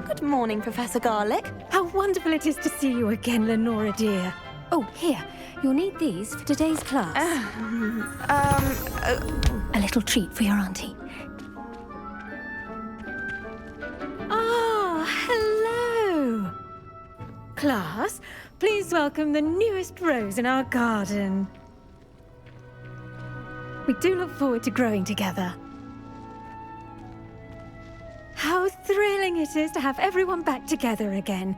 Good morning, Professor Garlic. How wonderful it is to see you again, Lenora dear. Oh, here. You'll need these for today's class. A little treat for your auntie. Ah, hello. Class, please welcome the newest rose in our garden. We do look forward to growing together. How thrilling it is to have everyone back together again.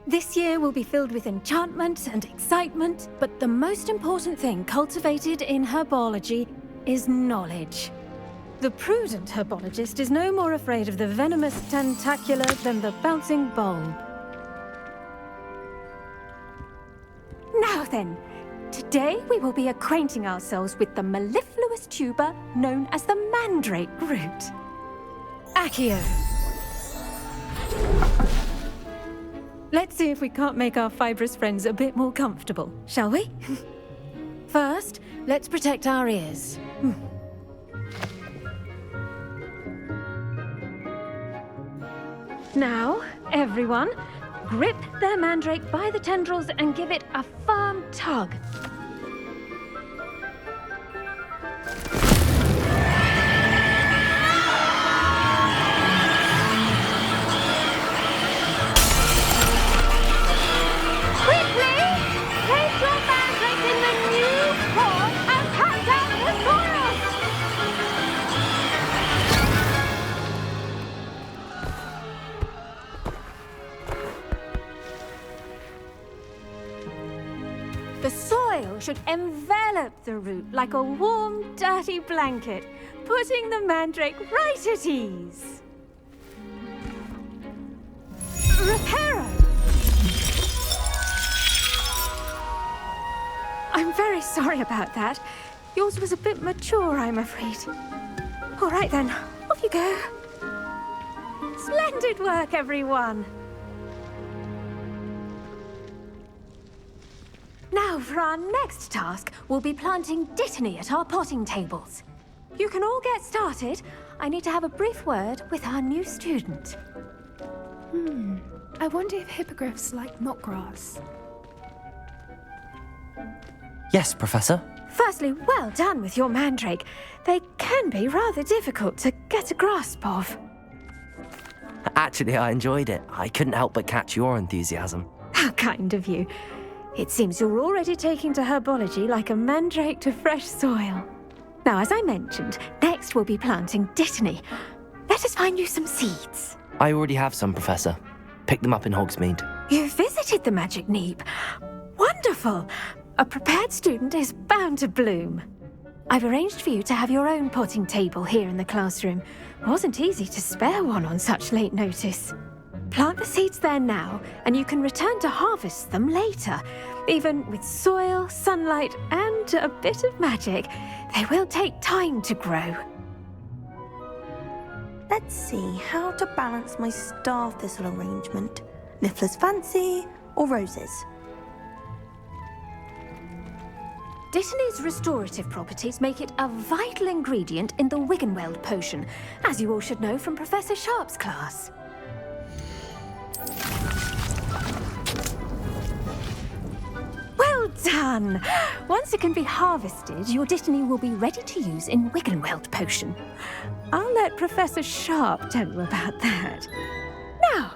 This year will be filled with enchantment and excitement, but the most important thing cultivated in herbology is knowledge. The prudent herbologist is no more afraid of the venomous tentacular than the bouncing bulb. Now then, today we will be acquainting ourselves with the mellifluous tuber known as the mandrake root. Accio. Let's see if we can't make our fibrous friends a bit more comfortable, shall we? First, let's protect our ears. Now, everyone, grip their mandrake by the tendrils and give it a firm tug. The soil should envelop the root like a warm, dirty blanket, putting the mandrake right at ease. Reparo! I'm very sorry about that. Yours was a bit mature, I'm afraid. All right then, off you go. Splendid work, everyone. Now, for our next task, we'll be planting dittany at our potting tables. You can all get started. I need to have a brief word with our new student. I wonder if hippogriffs like knotgrass. Yes, Professor. Firstly, well done with your mandrake. They can be rather difficult to get a grasp of. Actually, I enjoyed it. I couldn't help but catch your enthusiasm. How kind of you. It seems you're already taking to herbology like a mandrake to fresh soil. Now, as I mentioned, next we'll be planting dittany. Let us find you some seeds. I already have some, Professor. Picked them up in Hogsmeade. You visited the Magic Neep. Wonderful! A prepared student is bound to bloom. I've arranged for you to have your own potting table here in the classroom. Wasn't easy to spare one on such late notice. Plant the seeds there now, and you can return to harvest them later. Even with soil, sunlight, and a bit of magic, they will take time to grow. Let's see how to balance my star thistle arrangement. Niffler's fancy or roses? Dittany's restorative properties make it a vital ingredient in the Wiggenweld potion, as you all should know from Professor Sharp's class. Well done! Once it can be harvested, your dittany will be ready to use in Wiggenweld potion. I'll let Professor Sharp tell you about that. Now,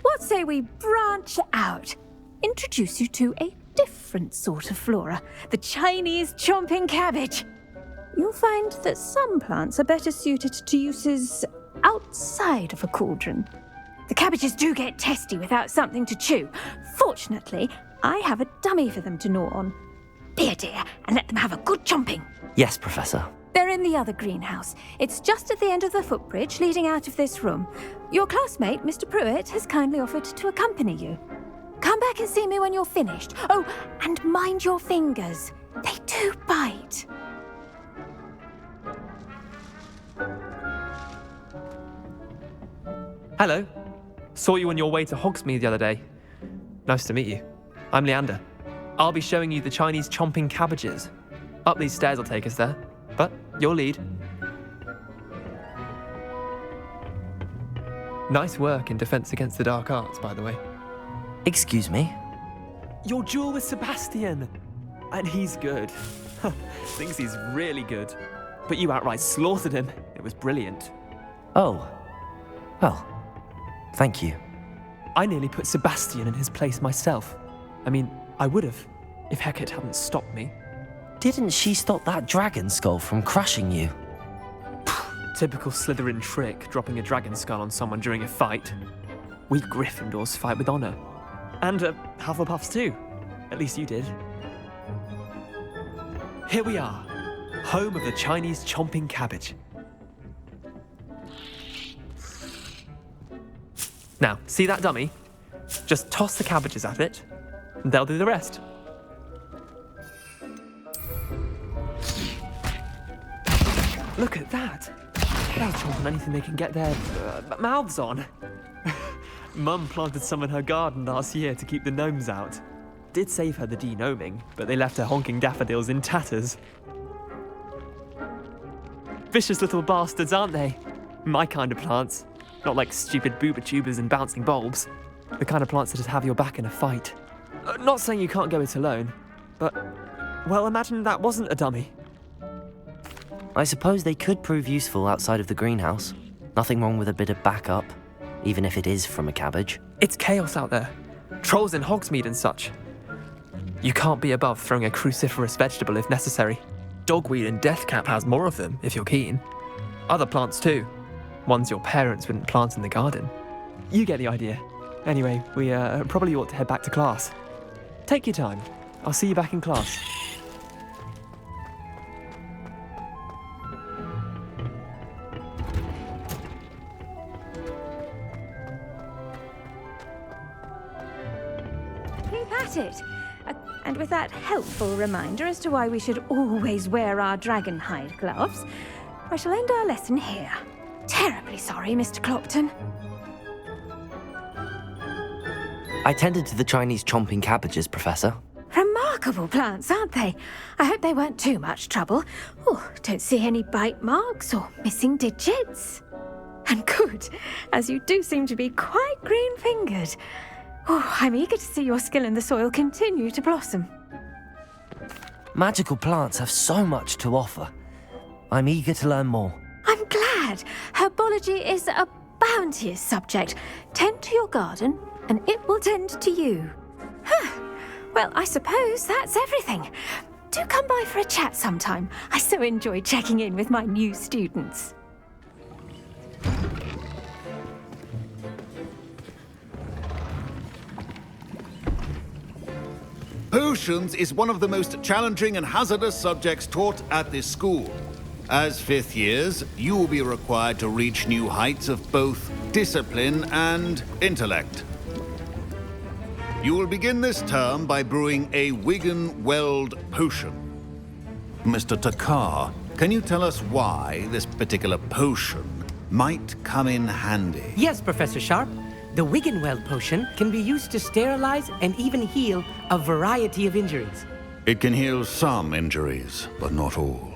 what say we branch out? Introduce you to a different sort of flora, the Chinese chomping cabbage. You'll find that some plants are better suited to uses outside of a cauldron. The cabbages do get testy without something to chew. Fortunately, I have a dummy for them to gnaw on. Be a dear and let them have a good chomping. Yes, Professor. They're in the other greenhouse. It's just at the end of the footbridge leading out of this room. Your classmate, Mr. Pruitt, has kindly offered to accompany you. Come back and see me when you're finished. Oh, and mind your fingers. They do bite. Hello. Saw you on your way to Hogsmeade the other day. Nice to meet you. I'm Leander. I'll be showing you the Chinese chomping cabbages. Up these stairs will take us there, but you'll lead. Nice work in Defense Against the Dark Arts, by the way. Excuse me? Your duel with Sebastian! And he's good. Thinks he's really good. But you outright slaughtered him. It was brilliant. Oh. Well, thank you. I nearly put Sebastian in his place myself. I mean, I would have, if Hecat hadn't stopped me. Didn't she stop that dragon skull from crushing you? Typical Slytherin trick, dropping a dragon skull on someone during a fight. We Gryffindors fight with honor. And Hufflepuffs too. At least you did. Here we are, home of the Chinese chomping cabbage. Now, see that dummy? Just toss the cabbages at it, and they'll do the rest. Look at that! They'll chomp on anything they can get their mouths on. Mum planted some in her garden last year to keep the gnomes out. Did save her the de-gnoming, but they left her honking daffodils in tatters. Vicious little bastards, aren't they? My kind of plants. Not like stupid booba tubers and bouncing bulbs. The kind of plants that just have your back in a fight. Not saying you can't go it alone, but, well, imagine that wasn't a dummy. I suppose they could prove useful outside of the greenhouse. Nothing wrong with a bit of backup, even if it is from a cabbage. It's chaos out there. Trolls in Hogsmeade and such. You can't be above throwing a cruciferous vegetable if necessary. Dogweed and deathcap has more of them, if you're keen. Other plants too. Ones your parents wouldn't plant in the garden. You get the idea. Anyway, we probably ought to head back to class. Take your time. I'll see you back in class. Keep at it. And with that helpful reminder as to why we should always wear our dragon hide gloves, I shall end our lesson here. Terribly sorry, Mr. Clopton. I tended to the Chinese chomping cabbages, Professor. Remarkable plants, aren't they? I hope they weren't too much trouble. Oh, don't see any bite marks or missing digits. And good, as you do seem to be quite green-fingered. Oh, I'm eager to see your skill in the soil continue to blossom. Magical plants have so much to offer. I'm eager to learn more. I'm glad. Herbology is a bounteous subject. Tend to your garden, and it will tend to you. Huh. Well, I suppose that's everything. Do come by for a chat sometime. I so enjoy checking in with my new students. Potions is one of the most challenging and hazardous subjects taught at this school. As fifth years, you will be required to reach new heights of both discipline and intellect. You will begin this term by brewing a Wiggenweld potion. Mr. Takar, can you tell us why this particular potion might come in handy? Yes, Professor Sharp. The Wiggenweld potion can be used to sterilize and even heal a variety of injuries. It can heal some injuries, but not all.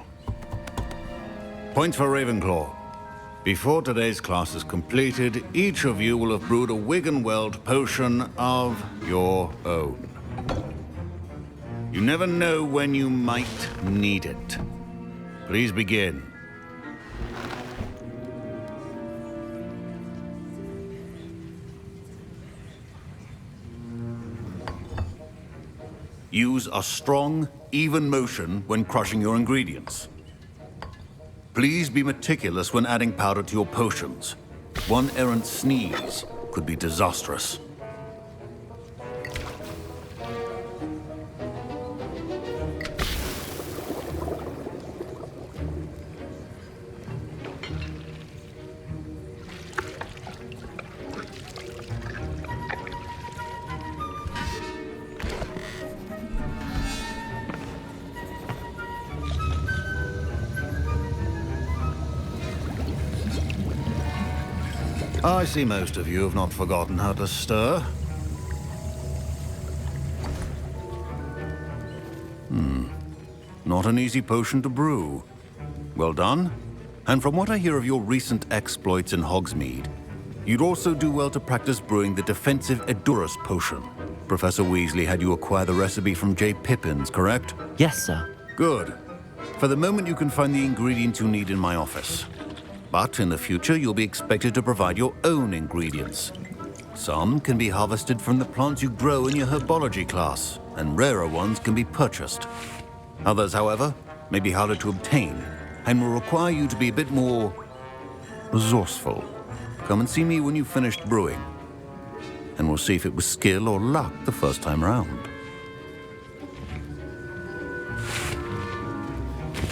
Points for Ravenclaw. Before today's class is completed, each of you will have brewed a Wiggenweld potion of your own. You never know when you might need it. Please begin. Use a strong, even motion when crushing your ingredients. Please be meticulous when adding powder to your potions. One errant sneeze could be disastrous. I see most of you have not forgotten how to stir. Not an easy potion to brew. Well done. And from what I hear of your recent exploits in Hogsmeade, You'd also do well to practice brewing the defensive Edurus potion. Professor Weasley had you acquire the recipe from J. Pippins, correct? Yes, sir. Good. For the moment, you can find the ingredients you need in my office. But in the future, you'll be expected to provide your own ingredients. Some can be harvested from the plants you grow in your Herbology class, and rarer ones can be purchased. Others, however, may be harder to obtain, and will require you to be a bit more resourceful. Come and see me when you've finished brewing, and we'll see if it was skill or luck the first time round.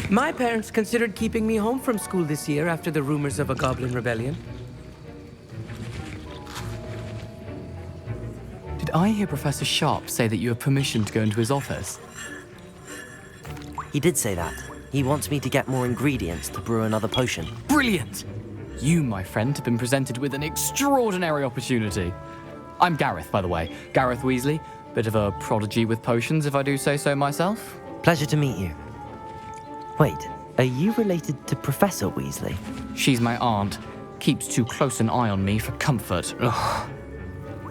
My parents considered keeping me home from school this year after the rumors of a goblin rebellion. Did I hear Professor Sharp say that you have permission to go into his office? He did say that. He wants me to get more ingredients to brew another potion. Brilliant! You, my friend, have been presented with an extraordinary opportunity. I'm Gareth, by the way. Gareth Weasley. Bit of a prodigy with potions, if I do say so myself. Pleasure to meet you. Wait, are you related to Professor Weasley? She's my aunt. Keeps too close an eye on me for comfort. Ugh.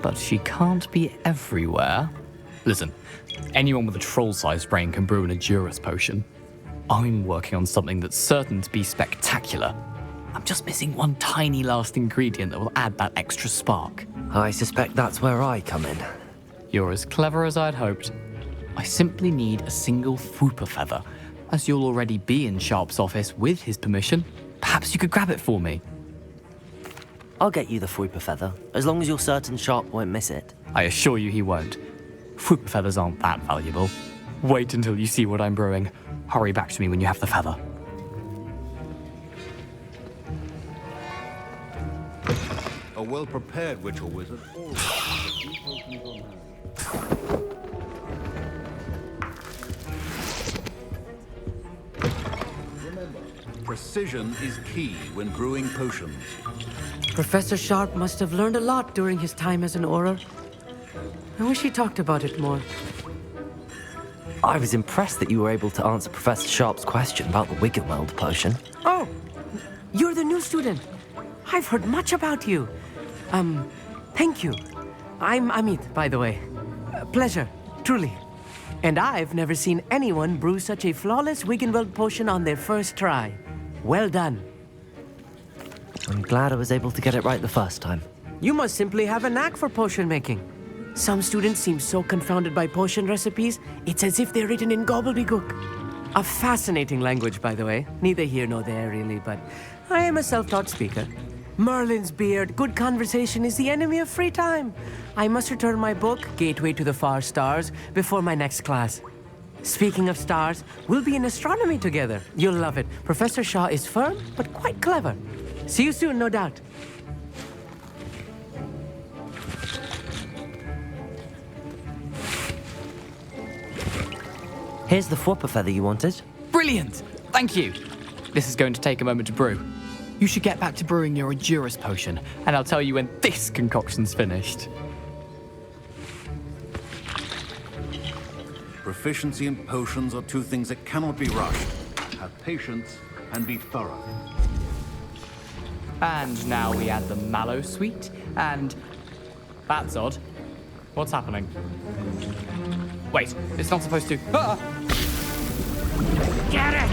But she can't be everywhere. Listen, anyone with a troll-sized brain can brew an Edurus potion. I'm working on something that's certain to be spectacular. I'm just missing one tiny last ingredient that will add that extra spark. I suspect that's where I come in. You're as clever as I'd hoped. I simply need a single Fwooper feather. As you'll already be in Sharp's office with his permission, perhaps you could grab it for me. I'll get you the Fwooper feather, as long as you're certain Sharp won't miss it. I assure you he won't. Fwooper feathers aren't that valuable. Wait until you see what I'm brewing. Hurry back to me when you have the feather. A well-prepared witch or wizard always has a few potions on hand. Remember, precision is key when brewing potions. Professor Sharp must have learned a lot during his time as an Auror. I wish he talked about it more. I was impressed that you were able to answer Professor Sharp's question about the Wiggenweld potion. Oh, you're the new student. I've heard much about you. Thank you. I'm Amit, by the way. Pleasure, truly. And I've never seen anyone brew such a flawless Wiggenweld potion on their first try. Well done. I'm glad I was able to get it right the first time. You must simply have a knack for potion making. Some students seem so confounded by potion recipes, it's as if they're written in gobbledygook. A fascinating language, by the way. Neither here nor there, really, but I am a self-taught speaker. Merlin's beard, good conversation is the enemy of free time. I must return my book, Gateway to the Far Stars, before my next class. Speaking of stars, we'll be in astronomy together. You'll love it. Professor Shaw is firm, but quite clever. See you soon, no doubt. Here's the Fwooper feather you wanted. Brilliant! Thank you. This is going to take a moment to brew. You should get back to brewing your Edurus potion, and I'll tell you when this concoction's finished. Proficiency in potions are two things that cannot be rushed. Have patience and be thorough. And now we add the mallow sweet, and... That's odd. What's happening? Wait, it's not supposed to... Ah! Get it!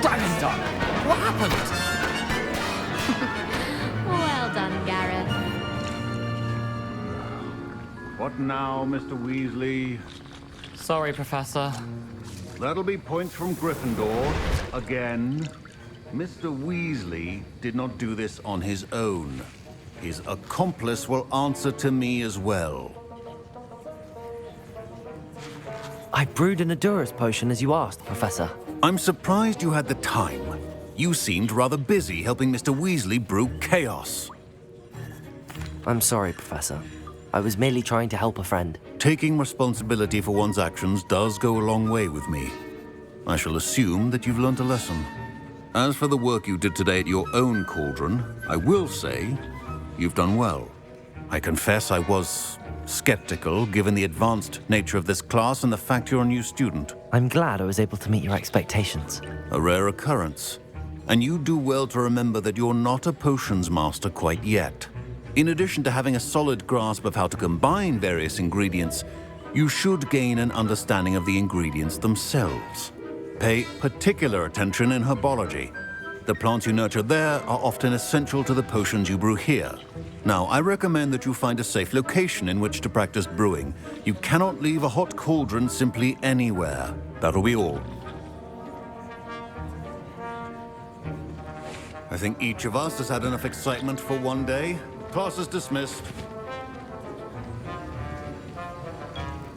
Dragon's done! What happened? Well done, Gareth. What now, Mr. Weasley? Sorry, Professor. That'll be points from Gryffindor. Again. Mr. Weasley did not do this on his own. His accomplice will answer to me as well. I brewed an Edurus potion as you asked, Professor. I'm surprised you had the time. You seemed rather busy helping Mr. Weasley brew chaos. I'm sorry, Professor. I was merely trying to help a friend. Taking responsibility for one's actions does go a long way with me. I shall assume that you've learnt a lesson. As for the work you did today at your own cauldron, I will say you've done well. I confess I was skeptical, given the advanced nature of this class and the fact you're a new student. I'm glad I was able to meet your expectations. A rare occurrence. and you do well to remember that you're not a potions master quite yet. In addition to having a solid grasp of how to combine various ingredients, you should gain an understanding of the ingredients themselves. Pay particular attention in herbology. The plants you nurture there are often essential to the potions you brew here. Now, I recommend that you find a safe location in which to practice brewing. You cannot leave a hot cauldron simply anywhere. That'll be all. I think each of us has had enough excitement for one day. Class is dismissed.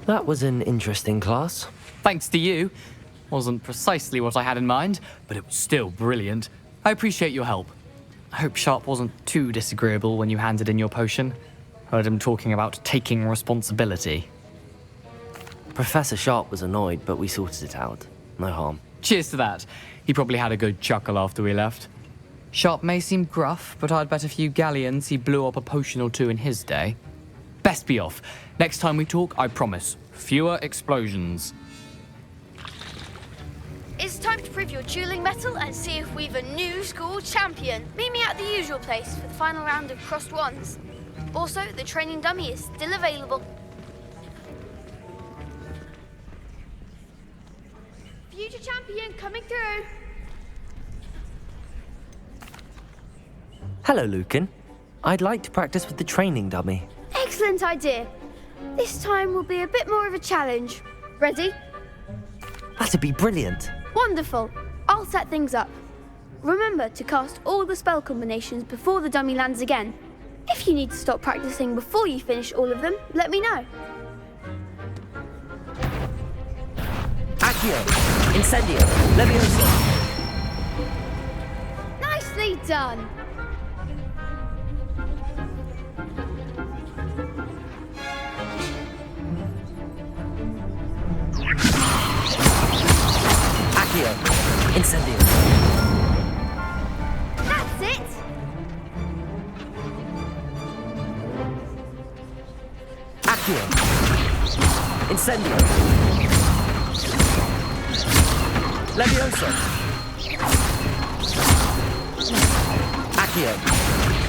That was an interesting class. Thanks to you. Wasn't precisely what I had in mind, but it was still brilliant. I appreciate your help. I hope Sharp wasn't too disagreeable when you handed in your potion. Heard him talking about taking responsibility. Professor Sharp was annoyed, but we sorted it out. No harm. Cheers to that. He probably had a good chuckle after we left. Sharp may seem gruff, but I'd bet a few galleons he blew up a potion or two in his day. Best be off. Next time we talk, I promise, fewer explosions. It's time to prove your dueling mettle and see if we've a new school champion. Meet me at the usual place for the final round of crossed wands. Also, the training dummy is still available. Future champion coming through. Hello, Lucan. I'd like to practice with the training dummy. Excellent idea. This time will be a bit more of a challenge. Ready? That'd be brilliant. Wonderful. I'll set things up. Remember to cast all the spell combinations before the dummy lands again. If you need to stop practicing before you finish all of them, let me know. Accio! Incendio! Levioso! Nicely done. Accio! Incendio! That's it. Accio! Incendio! Levioso! Accio!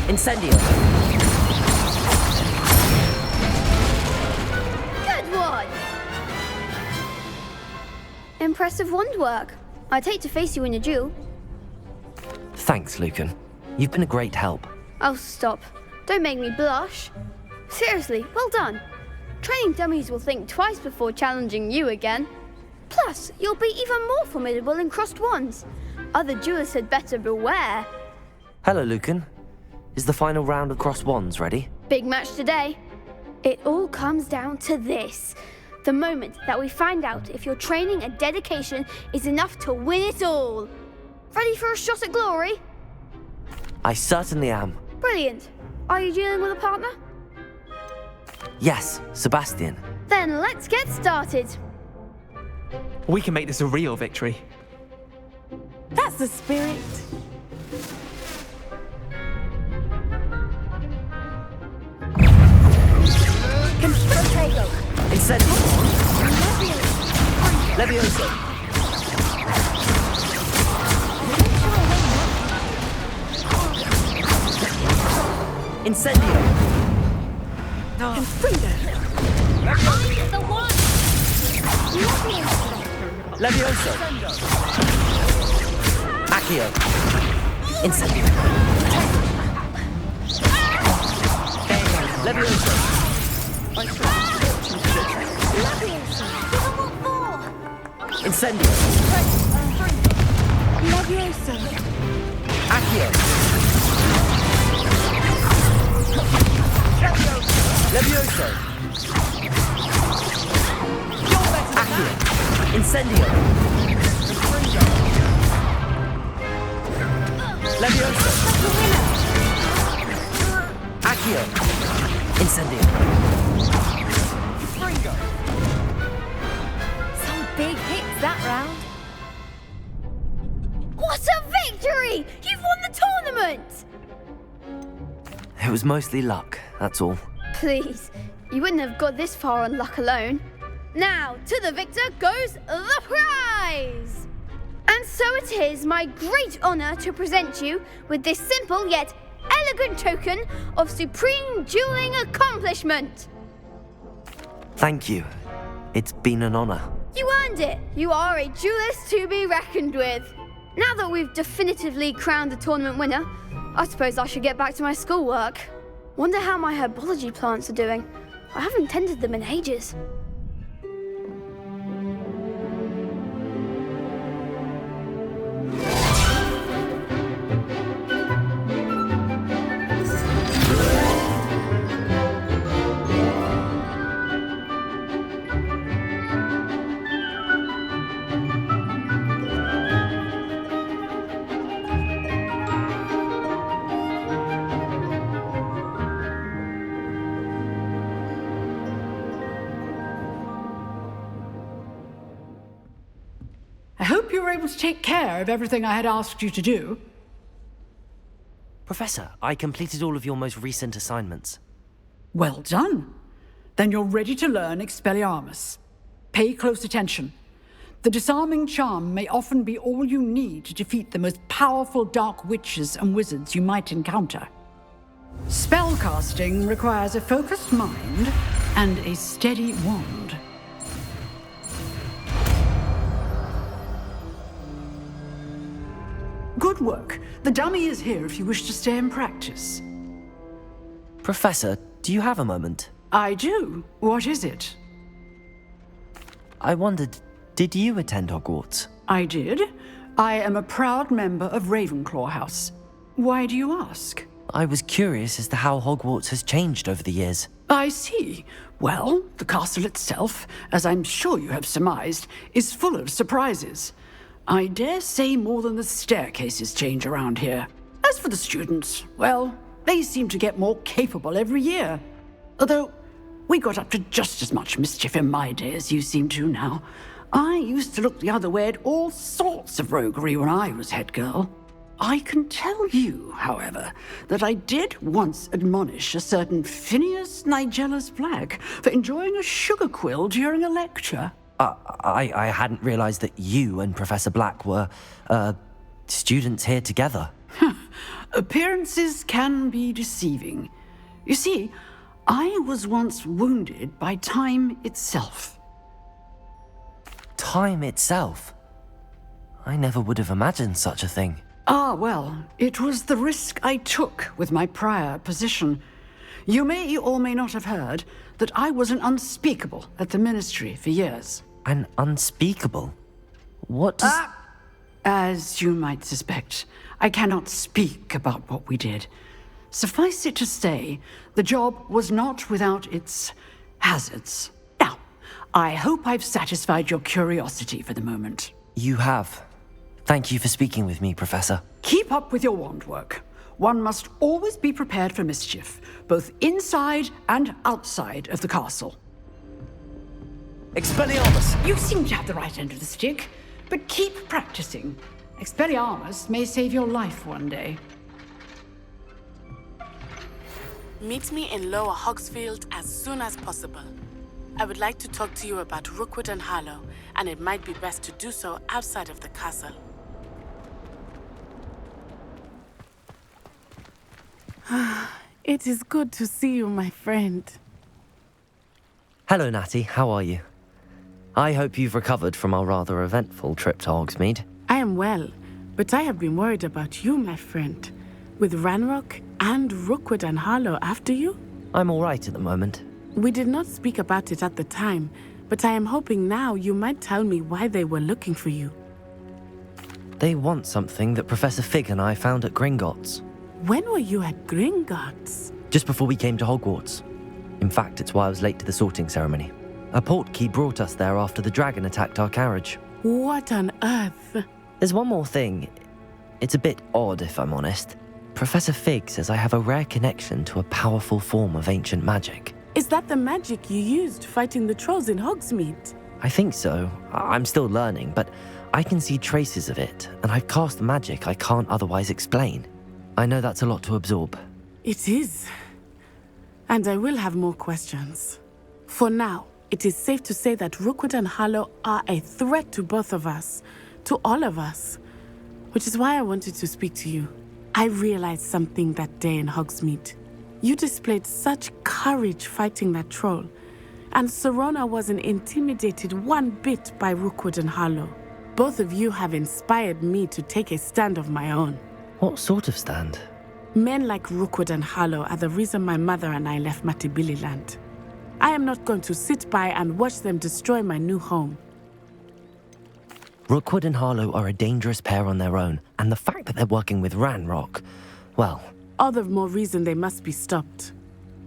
Incendio! Good one. Impressive wand work. I'd hate to face you in a duel. Thanks, Lucan. You've been a great help. Oh, stop. Don't make me blush. Seriously, well done. Training dummies will think twice before challenging you again. Plus, you'll be even more formidable in crossed wands. Other duelists had better beware. Hello, Lucan. Is the final round of crossed wands ready? Big match today. It all comes down to this. The moment that we find out if your training and dedication is enough to win it all. Ready for a shot at glory? I certainly am. Brilliant. Are you dealing with a partner? Yes, Sebastian. Then let's get started. We can make this a real victory. That's the spirit. Concentrate. Incendio! Levioso! Incendio! I'm the one. Levioso! Accio! Incendio! Levioso! Incendio! Levioso. Accio! Levioso! Accio! Incendio! Levioso! Accio! Incendio! Some big hits that round. What a victory! You've won the tournament! It was mostly luck, that's all. Please, you wouldn't have got this far on luck alone. Now, to the victor goes the prize! And so it is my great honour to present you with this simple yet elegant token of supreme dueling accomplishment. Thank you. It's been an honor. You earned it. You are a duelist to be reckoned with. Now that we've definitively crowned the tournament winner, I suppose I should get back to my schoolwork. Wonder how my herbology plants are doing. I haven't tended them in ages. I hope you were able to take care of everything I had asked you to do. Professor, I completed all of your most recent assignments. Well done. Then you're ready to learn Expelliarmus. Pay close attention. The disarming charm may often be all you need to defeat the most powerful dark witches and wizards you might encounter. Spellcasting requires a focused mind and a steady wand. Good work. The dummy is here if you wish to stay and practice. Professor, do you have a moment? I do. What is it? I wondered, did you attend Hogwarts? I did. I am a proud member of Ravenclaw House. Why do you ask? I was curious as to how Hogwarts has changed over the years. I see. Well, the castle itself, as I'm sure you have surmised, is full of surprises. I dare say more than the staircases change around here. As for the students, well, they seem to get more capable every year. Although, we got up to just as much mischief in my day as you seem to now. I used to look the other way at all sorts of roguery when I was head girl. I can tell you, however, that I did once admonish a certain Phineas Nigellus Black for enjoying a sugar quill during a lecture. I hadn't realized that you and Professor Black were, students here together. Appearances can be deceiving. You see, I was once wounded by time itself. Time itself? I never would have imagined such a thing. Ah, well, it was the risk I took with my prior position. You may or may not have heard that I was an unspeakable at the Ministry for years. An unspeakable? What does... As you might suspect, I cannot speak about what we did. Suffice it to say, the job was not without its hazards. Now, I hope I've satisfied your curiosity for the moment. You have. Thank you for speaking with me, Professor. Keep up with your wand work. One must always be prepared for mischief, both inside and outside of the castle. Expelliarmus! You seem to have the right end of the stick, but keep practicing. Expelliarmus may save your life one day. Meet me in Lower Hogsfield as soon as possible. I would like to talk to you about Rookwood and Harlow, and it might be best to do so outside of the castle. It is good to see you, my friend. Hello, Natty. How are you? I hope you've recovered from our rather eventful trip to Hogsmeade. I am well, but I have been worried about you, my friend. With Ranrock and Rookwood and Harlow after you? I'm all right at the moment. We did not speak about it at the time, but I am hoping now you might tell me why they were looking for you. They want something that Professor Fig and I found at Gringotts. When were you at Gringotts? Just before we came to Hogwarts. In fact, it's why I was late to the sorting ceremony. A portkey brought us there after the dragon attacked our carriage. What on earth? There's one more thing. It's a bit odd, if I'm honest. Professor Fig says I have a rare connection to a powerful form of ancient magic. Is that the magic you used fighting the trolls in Hogsmeade? I think so. I'm still learning, but I can see traces of it, and I've cast magic I can't otherwise explain. I know that's a lot to absorb. It is. And I will have more questions. For now, it is safe to say that Rookwood and Harlow are a threat to both of us. to all of us. Which is why I wanted to speak to you. I realized something that day in Hogsmeade. You displayed such courage fighting that troll, and Serona wasn't intimidated one bit by Rookwood and Harlow. Both of you have inspired me to take a stand of my own. What sort of stand? Men like Rookwood and Harlow are the reason my mother and I left Matibili land. I am not going to sit by and watch them destroy my new home. Rookwood and Harlow are a dangerous pair on their own, and the fact that they're working with Ranrock, well... All the more reason they must be stopped.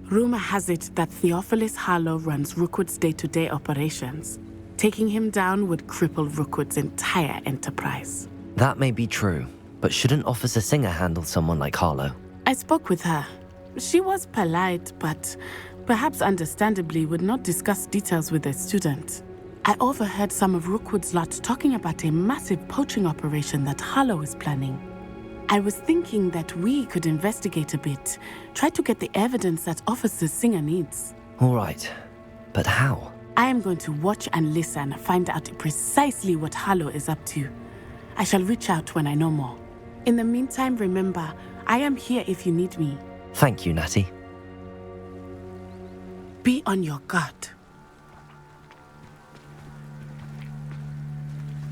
Rumor has it that Theophilus Harlow runs Rookwood's day-to-day operations. Taking him down would cripple Rookwood's entire enterprise. That may be true, but shouldn't Officer Singer handle someone like Harlow? I spoke with her. She was polite, but perhaps understandably would not discuss details with a student. I overheard some of Rookwood's lot talking about a massive poaching operation that Harlow is planning. I was thinking that we could investigate a bit, try to get the evidence that Officer Singer needs. All right, but how? I am going to watch and listen, find out precisely what Harlow is up to. I shall reach out when I know more. In the meantime, remember, I am here if you need me. Thank you, Natty. Be on your guard.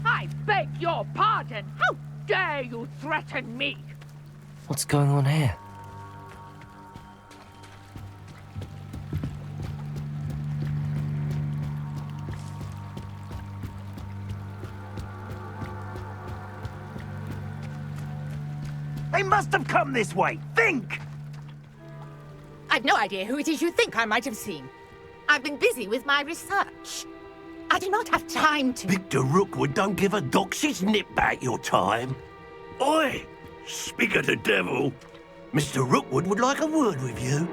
I beg your pardon. How dare you threaten me? What's going on here? They must have come this way. Think! I've no idea who it is you think I might have seen. I've been busy with my research. I do not have time to... Victor Rookwood don't give a doxy's nip back your time. Oi! Speak of the devil. Mr. Rookwood would like a word with you.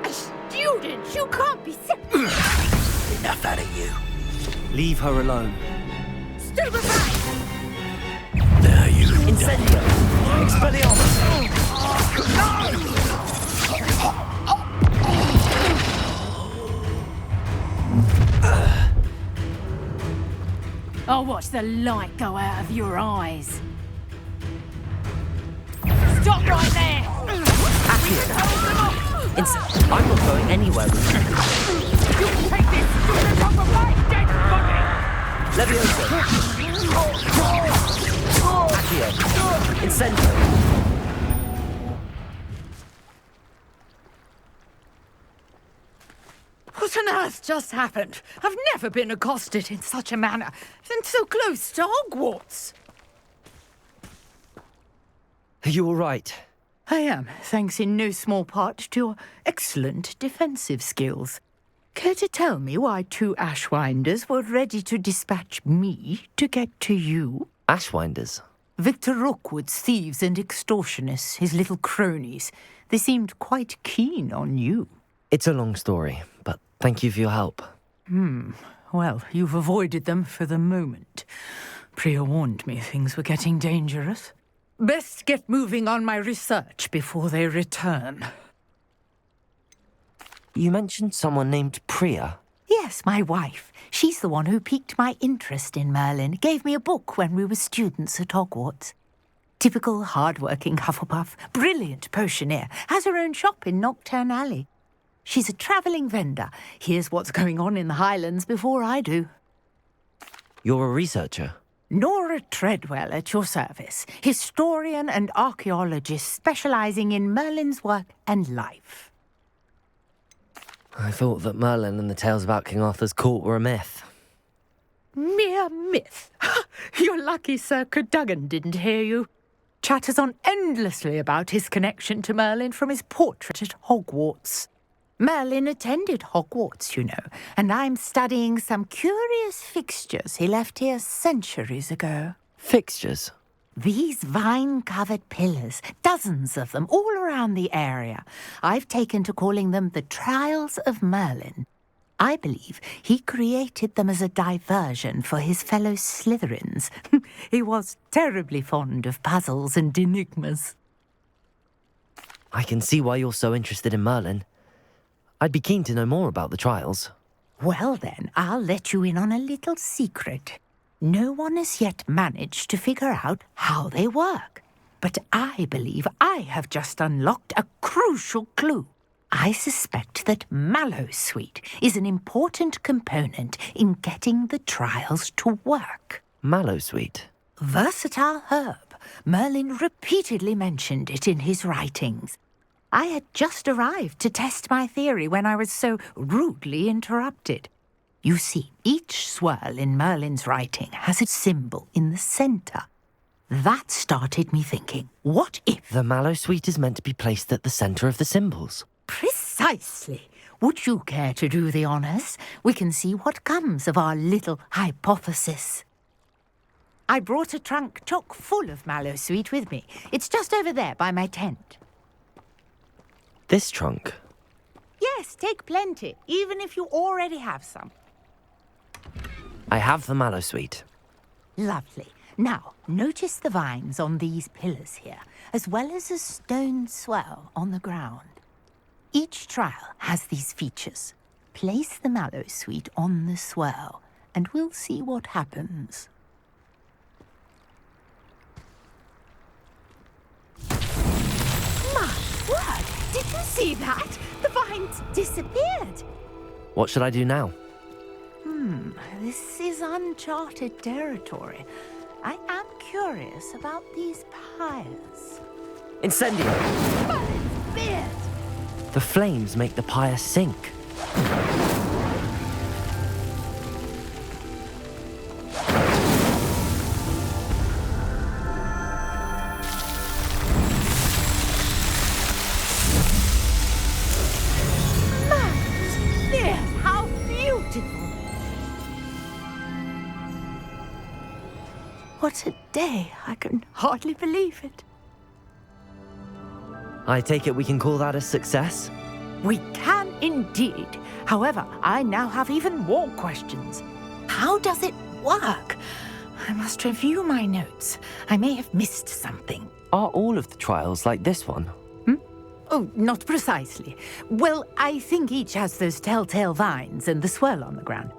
A student? You can't be... Enough out of you. Leave her alone. Stupefy! There you Incendio! Expelliarmus! I'll watch the light go out of your eyes. Stop right there! I'm not going anywhere with you. You take this student off of my dead body! Leviosa! Accio! Incendio! What on earth just happened? I've never been accosted in such a manner, and so close to Hogwarts. Are you all right? I am, thanks in no small part to your excellent defensive skills. Care to tell me why two Ashwinders were ready to dispatch me to get to you? Ashwinders? Victor Rookwood's thieves and extortionists, his little cronies. They seemed quite keen on you. It's a long story, but thank you for your help. Well, you've avoided them for the moment. Priya warned me things were getting dangerous. Best get moving on my research before they return. You mentioned someone named Priya. Yes, my wife. She's the one who piqued my interest in Merlin. Gave me a book when we were students at Hogwarts. Typical hard-working Hufflepuff, brilliant potioneer, has her own shop in Nocturne Alley. She's a travelling vendor. Hears what's going on in the Highlands before I do. You're a researcher? Nora Treadwell at your service. Historian and archaeologist specialising in Merlin's work and life. I thought that Merlin and the tales about King Arthur's court were a myth. Mere myth. You're lucky Sir Cadogan didn't hear you. Chatters on endlessly about his connection to Merlin from his portrait at Hogwarts. Merlin attended Hogwarts, you know, and I'm studying some curious fixtures he left here centuries ago. Fixtures? These vine-covered pillars, dozens of them, all around the area. I've taken to calling them the Trials of Merlin. I believe he created them as a diversion for his fellow Slytherins. He was terribly fond of puzzles and enigmas. I can see why you're so interested in Merlin. I'd be keen to know more about the trials. Well then, I'll let you in on a little secret. No one has yet managed to figure out how they work. But I believe I have just unlocked a crucial clue. I suspect that mallowsweet is an important component in getting the trials to work. Mallowsweet? Versatile herb. Merlin repeatedly mentioned it in his writings. I had just arrived to test my theory when I was so rudely interrupted. You see, each swirl in Merlin's writing has a symbol in the centre. That started me thinking, what if... The mallowsweet is meant to be placed at the centre of the symbols. Precisely. Would you care to do the honours? We can see what comes of our little hypothesis. I brought a trunk chock full of mallowsweet with me. It's just over there by my tent. This trunk? Yes, take plenty, even if you already have some. I have the mallowsweet. Lovely. Now, notice the vines on these pillars here, as well as a stone swell on the ground. Each trial has these features. Place the mallowsweet on the swell, and we'll see what happens. My word! Did you see that? The vines disappeared. What should I do now? This is uncharted territory. I am curious about these pyres. Incendio! Merlin's beard! The flames make the pyre sink. Merlin's beard! How beautiful! What a day! I can hardly believe it. I take it we can call that a success? We can indeed. However, I now have even more questions. How does it work? I must review my notes. I may have missed something. Are all of the trials like this one? Oh, not precisely. Well, I think each has those telltale vines and the swirl on the ground.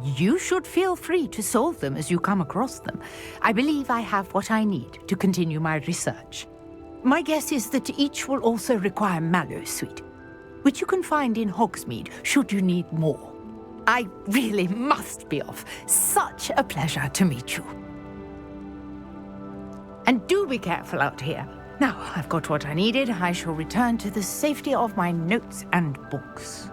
You should feel free to solve them as you come across them. I believe I have what I need to continue my research. My guess is that each will also require mallowsweet, which you can find in Hogsmeade should you need more. I really must be off. Such a pleasure to meet you. And do be careful out here. Now I've got what I needed, I shall return to the safety of my notes and books.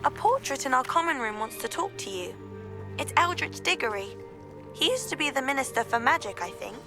A portrait in our common room wants to talk to you. It's Eldritch Diggory. He used to be the Minister for Magic, I think.